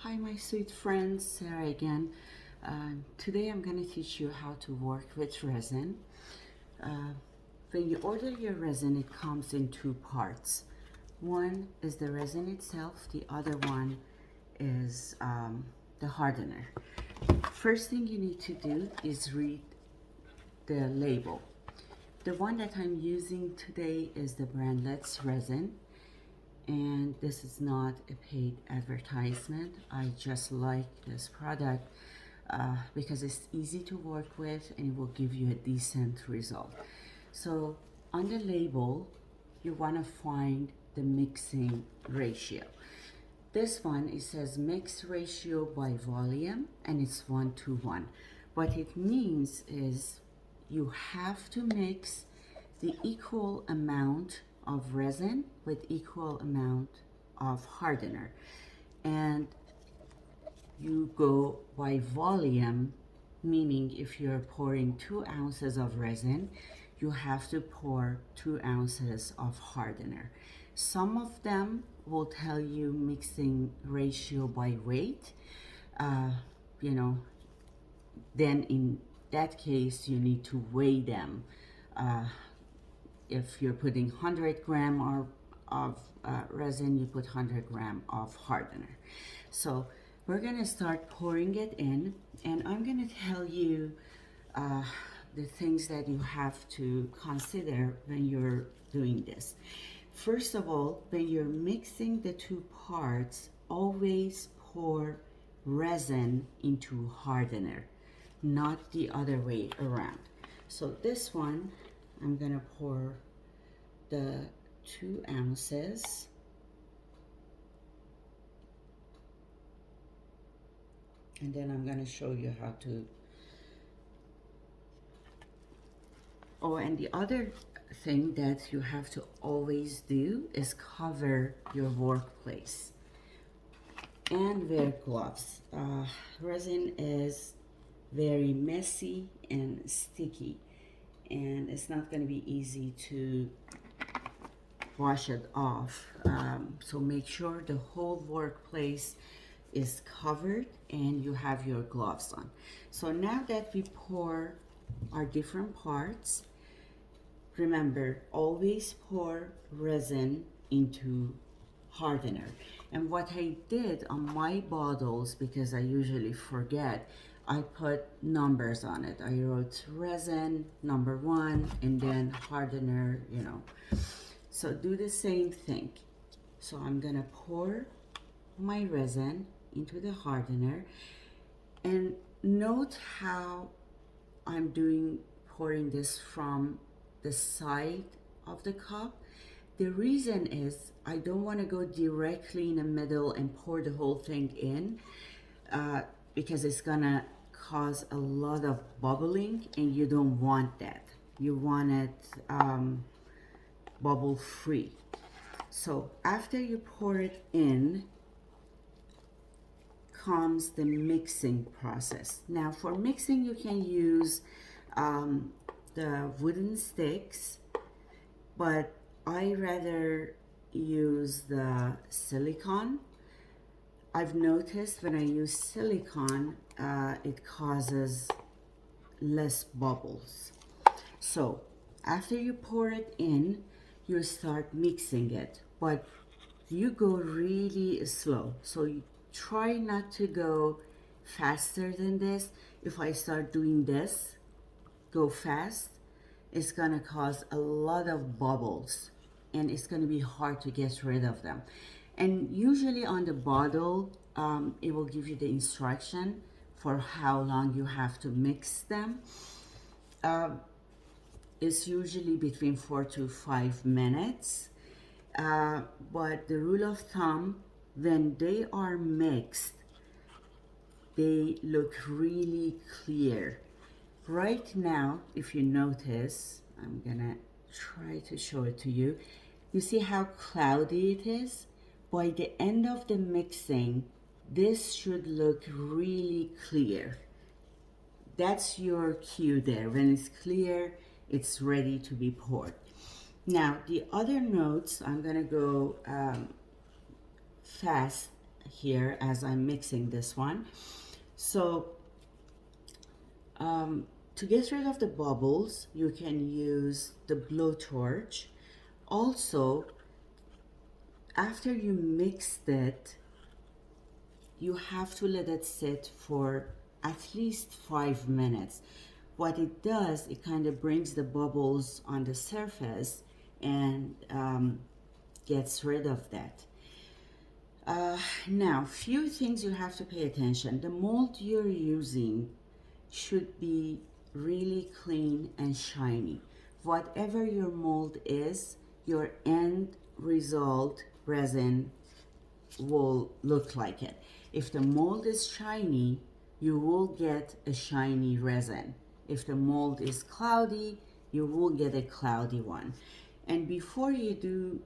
Hi my sweet friends, Sarah again. Today I'm going to teach you how to work with resin. Uh, when you order your resin, it comes in two parts. One is the resin itself, the other one is the hardener. First thing you need to do is read the label. The one that I'm using today is the brandless resin. And this is not a paid advertisement. I just like this product because it's easy to work with and it will give you a decent result. So on the label, you want to find the mixing ratio. This one, it says mix ratio by volume and it's 1:1. What it means is you have to mix the equal amount of resin with equal amount of hardener, and you go by volume, meaning if you're pouring 2 ounces of resin, you have to pour 2 ounces of hardener. Some of them will tell you mixing ratio by weight. You know, then in that case you need to weigh them. If you're putting 100 gram of resin, you put 100 gram of hardener. So we're gonna start pouring it in, and I'm gonna tell you the things that you have to consider when you're doing this. First of all, when you're mixing the two parts, always pour resin into hardener, not the other way around. So this one, I'm gonna pour the 2 ounces. And then I'm gonna show you how to. Oh, and the other thing that you have to always do is cover your workplace and wear gloves. Resin is very messy and sticky, and it's not going to be easy to wash it off. So make sure the whole workplace is covered and you have your gloves on. So now that we pour our different parts, remember, always pour resin into hardener. And what I did on my bottles, because I usually forget, I put numbers on it. I wrote resin number 1 and then hardener, you know. So do the same thing. So I'm gonna pour my resin into the hardener, and note how I'm pouring this from the side of the cup. The reason is I don't want to go directly in the middle and pour the whole thing in because it's gonna cause a lot of bubbling, and you don't want that. You want it bubble free. So after you pour it in comes the mixing process. Now for mixing, you can use the wooden sticks, but I rather use the silicone. I've noticed when I use silicone, it causes less bubbles. So after you pour it in, you start mixing it, but you go really slow. So you try not to go faster than this. If I start doing this, go fast, it's gonna cause a lot of bubbles and it's gonna be hard to get rid of them. And usually on the bottle, it will give you the instruction for how long you have to mix them. It's usually between 4 to 5 minutes. But the rule of thumb, when they are mixed, they look really clear. Right now, if you notice, I'm gonna try to show it to you. You see how cloudy it is? By the end of the mixing, this should look really clear. That's your cue there. When it's clear, it's ready to be poured. Now, the other notes, I'm gonna go fast here as I'm mixing this one. So to get rid of the bubbles, you can use the blowtorch. Also, after you mixed it, you have to let it sit for at least 5 minutes. What it does, it kind of brings the bubbles on the surface and gets rid of that. Now, few things you have to pay attention. The mold you're using should be really clean and shiny. Whatever your mold is, your end result resin will look like it. If the mold is shiny, you will get a shiny resin. If the mold is cloudy, you will get a cloudy one. And before you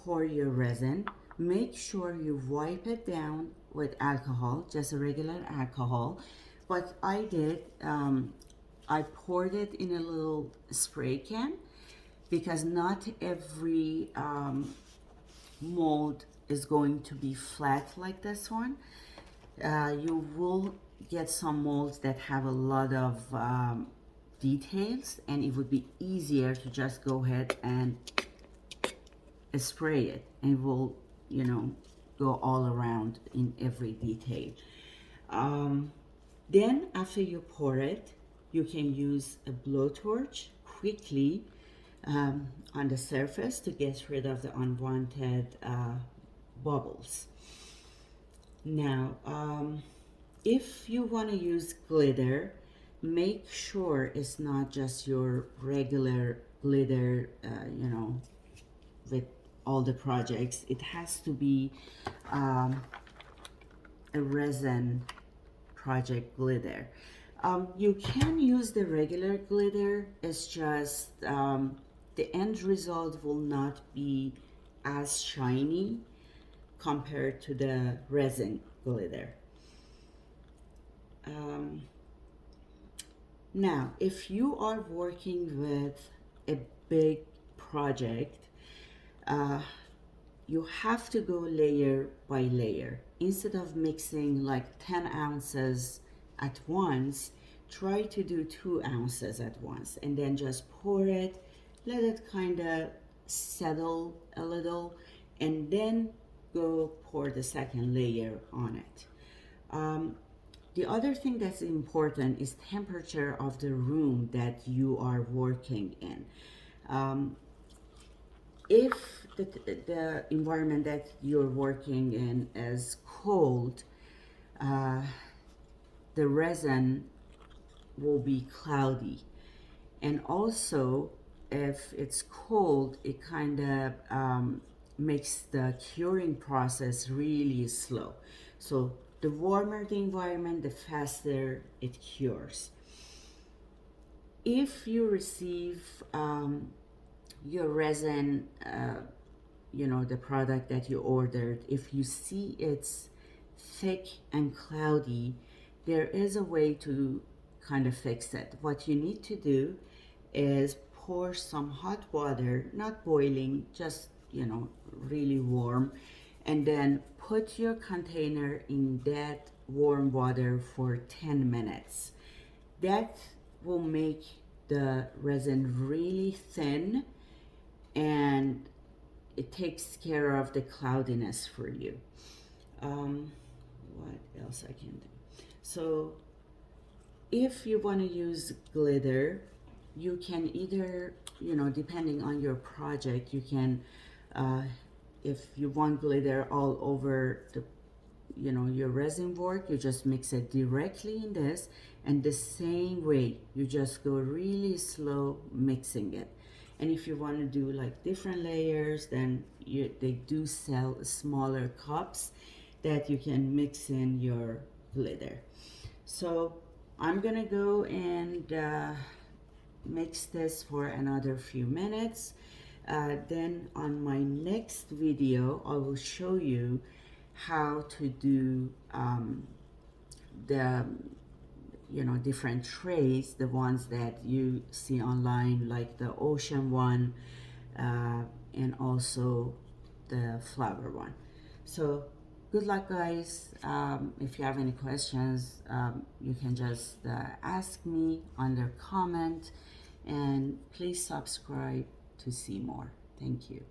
pour your resin, make sure you wipe it down with alcohol, just a regular alcohol. What I did, I poured it in a little spray can because not every mold is going to be flat like this one. You will get some molds that have a lot of details, and it would be easier to just go ahead and spray it, and it will, you know, go all around in every detail. Then after you pour it, you can use a blowtorch quickly on the surface to get rid of the unwanted bubbles. Now, if you want to use glitter, make sure it's not just your regular glitter, you know, with all the projects. It has to be a resin project glitter. You can use the regular glitter, it's just the end result will not be as shiny compared to the resin glitter. Now, if you are working with a big project, you have to go layer by layer. Instead of mixing like 10 ounces at once, try to do 2 ounces at once and then just pour it, let it kind of settle a little, and then go pour the second layer on it. The other thing that's important is temperature of the room that you are working in. If the environment that you're working in is cold, the resin will be cloudy. And also, if it's cold, it kind of makes the curing process really slow. So the warmer the environment, the faster it cures. If you receive your resin, you know, the product that you ordered, if you see it's thick and cloudy, there is a way to kind of fix it. What you need to do is pour some hot water, not boiling, just, you know, really warm, and then put your container in that warm water for 10 minutes. That will make the resin really thin, and it takes care of the cloudiness for you. What else I can do? So if you want to use glitter, you can either, you know, depending on your project, you can, if you want glitter all over the, you know, your resin work, you just mix it directly in this, and the same way you just go really slow mixing it. And if you want to do like different layers, then they do sell smaller cups that you can mix in your glitter. So I'm gonna go and mix this for another few minutes. Then on my next video, I will show you how to do the, you know, different trays, the ones that you see online, like the ocean one, and also the flower one. So good luck, guys. If you have any questions, you can just ask me under comment, and please subscribe to see more. Thank you.